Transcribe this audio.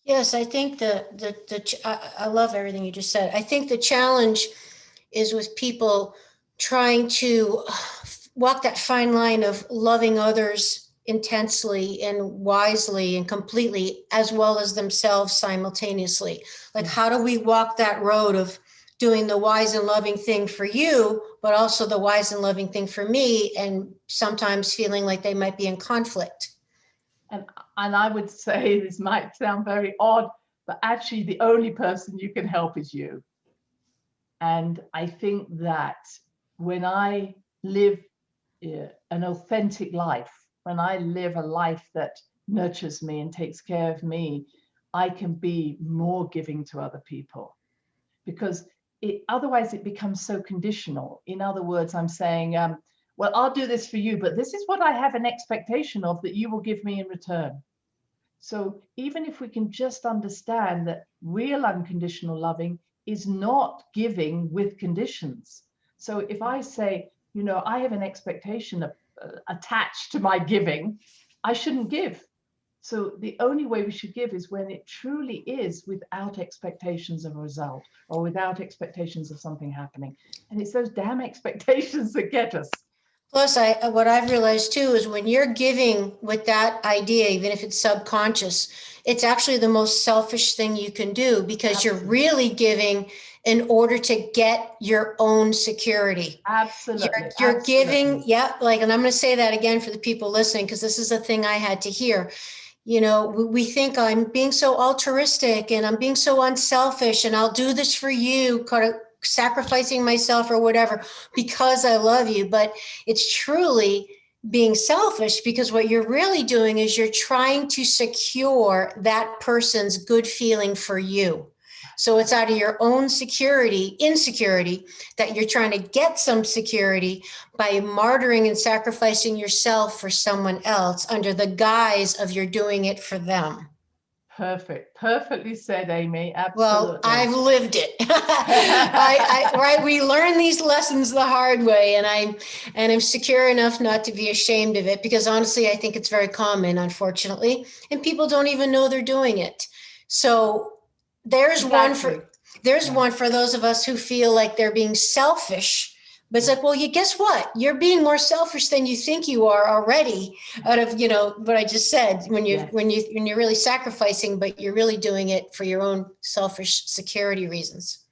Yes, I think I love everything you just said. I think the challenge is with people trying to walk that fine line of loving others intensely and wisely and completely, as well as themselves simultaneously. Like, how do we walk that road of doing the wise and loving thing for you, but also the wise and loving thing for me, and sometimes feeling like they might be in conflict? And I would say this might sound very odd, but actually the only person you can help is you. And I think that when I live an authentic life, when I live a life that nurtures me and takes care of me, I can be more giving to other people, because otherwise it becomes so conditional. In other words, I'm saying, well, I'll do this for you, but this is what I have an expectation of that you will give me in return. So even if we can just understand that real unconditional loving is not giving with conditions. So if I say, you know, I have an expectation attached to my giving, I shouldn't give. So the only way we should give is when it truly is without expectations of a result or without expectations of something happening. And it's those damn expectations that get us. Plus, what I've realized too is when you're giving with that idea, even if it's subconscious, it's actually the most selfish thing you can do, because Absolutely. you're really giving in order to get your own security. Absolutely. You're Absolutely. giving, yeah, like, and I'm going to say that again for the people listening, because this is a thing I had to hear. You know, we think I'm being so altruistic and I'm being so unselfish and I'll do this for you, kind of sacrificing myself or whatever because I love you. But it's truly being selfish, because what you're really doing is you're trying to secure that person's good feeling for you. So it's out of your own insecurity, that you're trying to get some security by martyring and sacrificing yourself for someone else under the guise of you're doing it for them. Perfect. Perfectly said, Amy. Well, Absolutely. I've lived it. Right. We learn these lessons the hard way, and I'm secure enough not to be ashamed of it, because honestly, I think it's very common, unfortunately, and people don't even know they're doing it. So there's Exactly. one for those of us who feel like they're being selfish. But it's like, well, you guess what? You're being more selfish than you think you are already, out of, what I just said, when you're really sacrificing, but you're really doing it for your own selfish security reasons.